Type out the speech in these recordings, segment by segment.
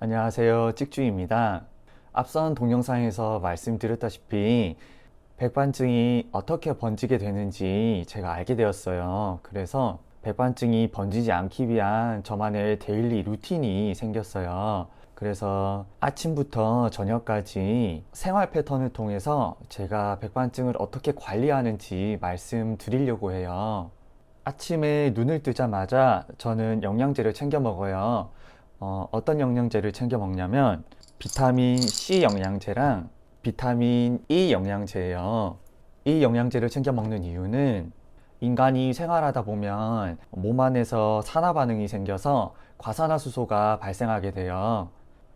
안녕하세요. 찍주입니다. 앞선 동영상에서 말씀드렸다시피 백반증이 어떻게 번지게 되는지 제가 알게 되었어요. 그래서 백반증이 번지지 않기 위한 저만의 데일리 루틴이 생겼어요. 그래서 아침부터 저녁까지 생활 패턴을 통해서 제가 백반증을 어떻게 관리하는지 말씀드리려고 해요. 아침에 눈을 뜨자마자 저는 영양제를 챙겨 먹어요. 어떤 영양제를 챙겨 먹냐면 비타민 C 영양제랑 비타민 E 영양제예요. 이 영양제를 챙겨 먹는 이유는 인간이 생활하다 보면 몸 안에서 산화 반응이 생겨서 과산화수소가 발생하게 돼요.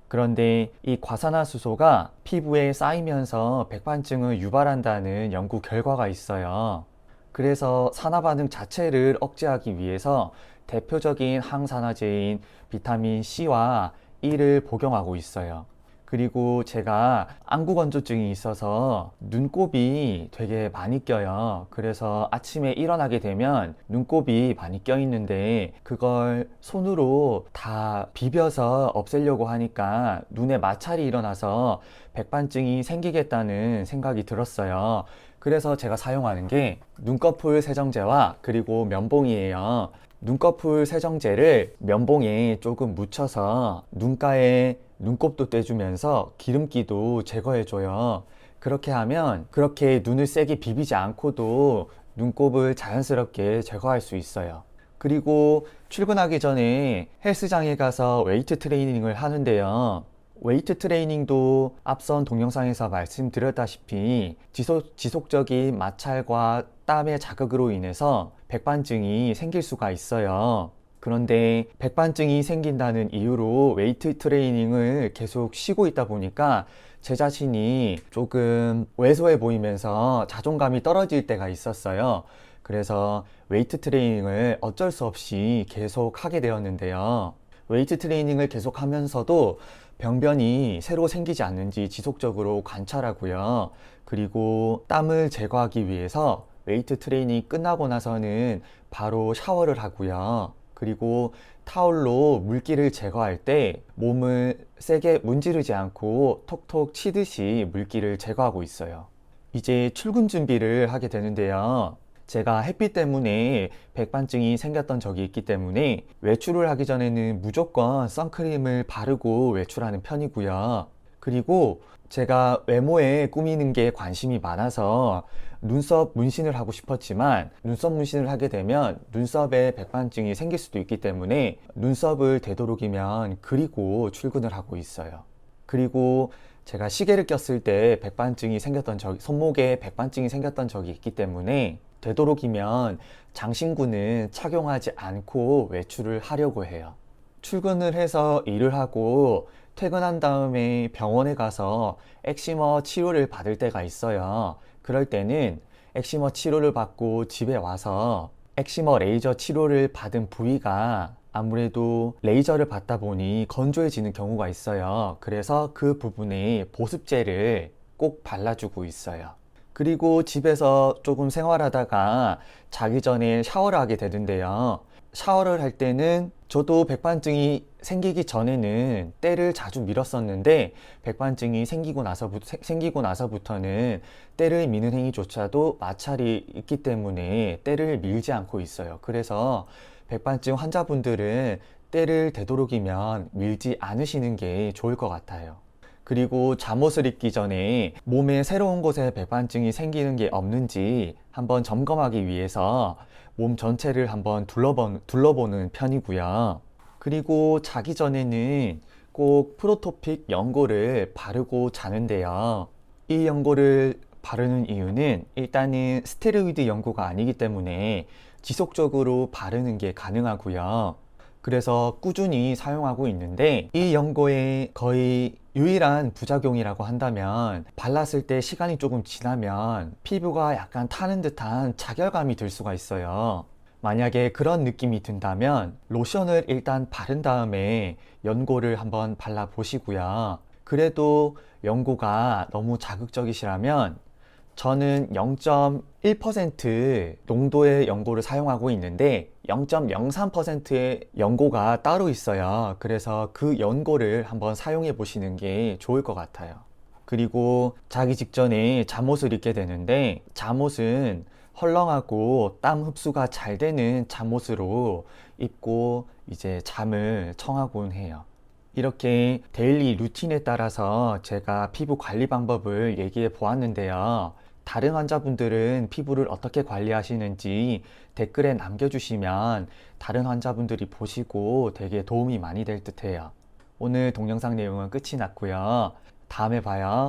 그런데 이 과산화수소가 피부에 쌓이면서 백반증을 유발한다는 연구 결과가 있어요. 그래서 산화 반응 자체를 억제하기 위해서 대표적인 항산화제인 비타민 C와 E를 복용하고 있어요. 그리고 제가 안구건조증이 있어서 눈곱이 되게 많이 껴요. 그래서 아침에 일어나게 되면 눈곱이 많이 껴 있는데 그걸 손으로 다 비벼서 없애려고 하니까 눈에 마찰이 일어나서 백반증이 생기겠다는 생각이 들었어요. 그래서 제가 사용하는 게 눈꺼풀 세정제와 그리고 면봉이에요. 눈꺼풀 세정제를 면봉에 조금 묻혀서 눈가에 눈곱도 떼주면서 기름기도 제거해줘요. 그렇게 하면 그렇게 눈을 세게 비비지 않고도 눈곱을 자연스럽게 제거할 수 있어요. 그리고 출근하기 전에 헬스장에 가서 웨이트 트레이닝을 하는데요. 웨이트 트레이닝도 앞선 동영상에서 말씀드렸다시피 지속적인 마찰과 땀의 자극으로 인해서 백반증이 생길 수가 있어요. 그런데 백반증이 생긴다는 이유로 웨이트 트레이닝을 계속 쉬고 있다 보니까 제 자신이 조금 왜소해 보이면서 자존감이 떨어질 때가 있었어요. 그래서 웨이트 트레이닝을 어쩔 수 없이 계속 하게 되었는데요. 웨이트 트레이닝을 계속 하면서도 병변이 새로 생기지 않는지 지속적으로 관찰하고요. 그리고 땀을 제거하기 위해서 웨이트 트레이닝이 끝나고 나서는 바로 샤워를 하고요. 그리고 타올로 물기를 제거할 때 몸을 세게 문지르지 않고 톡톡 치듯이 물기를 제거하고 있어요. 이제 출근 준비를 하게 되는데요. 제가 햇빛 때문에 백반증이 생겼던 적이 있기 때문에 외출을 하기 전에는 무조건 선크림을 바르고 외출하는 편이고요. 그리고 제가 외모에 꾸미는 게 관심이 많아서 눈썹 문신을 하고 싶었지만 눈썹 문신을 하게 되면 눈썹에 백반증이 생길 수도 있기 때문에 눈썹을 되도록이면 그리고 출근을 하고 있어요. 그리고 제가 시계를 꼈을 때 손목에 백반증이 생겼던 적이 있기 때문에 되도록이면 장신구는 착용하지 않고 외출을 하려고 해요. 출근을 해서 일을 하고 퇴근한 다음에 병원에 가서 엑시머 치료를 받을 때가 있어요. 그럴 때는 엑시머 치료를 받고 집에 와서 엑시머 레이저 치료를 받은 부위가 아무래도 레이저를 받다 보니 건조해지는 경우가 있어요. 그래서 그 부분에 보습제를 꼭 발라주고 있어요. 그리고 집에서 조금 생활하다가 자기 전에 샤워를 하게 되는데요. 샤워를 할 때는 저도 백반증이 생기기 전에는 때를 자주 밀었었는데 백반증이 생기고 나서부터는 때를 미는 행위조차도 마찰이 있기 때문에 때를 밀지 않고 있어요. 그래서 백반증 환자분들은 때를 되도록이면 밀지 않으시는 게 좋을 것 같아요. 그리고 잠옷을 입기 전에 몸에 새로운 곳에 백반증이 생기는 게 없는지 한번 점검하기 위해서 몸 전체를 한번 둘러보는 편이고요. 그리고 자기 전에는 꼭 프로토픽 연고를 바르고 자는데요. 이 연고를 바르는 이유는 일단은 스테로이드 연고가 아니기 때문에 지속적으로 바르는 게 가능하고요. 그래서 꾸준히 사용하고 있는데 이 연고의 거의 유일한 부작용이라고 한다면 발랐을 때 시간이 조금 지나면 피부가 약간 타는 듯한 자결감이 들 수가 있어요. 만약에 그런 느낌이 든다면 로션을 일단 바른 다음에 연고를 한번 발라 보시고요. 그래도 연고가 너무 자극적이시라면 저는 0.1% 농도의 연고를 사용하고 있는데 0.03%의 연고가 따로 있어요. 그래서 그 연고를 한번 사용해 보시는 게 좋을 것 같아요. 그리고 자기 직전에 잠옷을 입게 되는데 잠옷은 헐렁하고 땀 흡수가 잘 되는 잠옷으로 입고 이제 잠을 청하곤 해요. 이렇게 데일리 루틴에 따라서 제가 피부 관리 방법을 얘기해 보았는데요. 다른 환자분들은 피부를 어떻게 관리하시는지 댓글에 남겨주시면 다른 환자분들이 보시고 되게 도움이 많이 될 듯해요. 오늘 동영상 내용은 끝이 났고요. 다음에 봐요.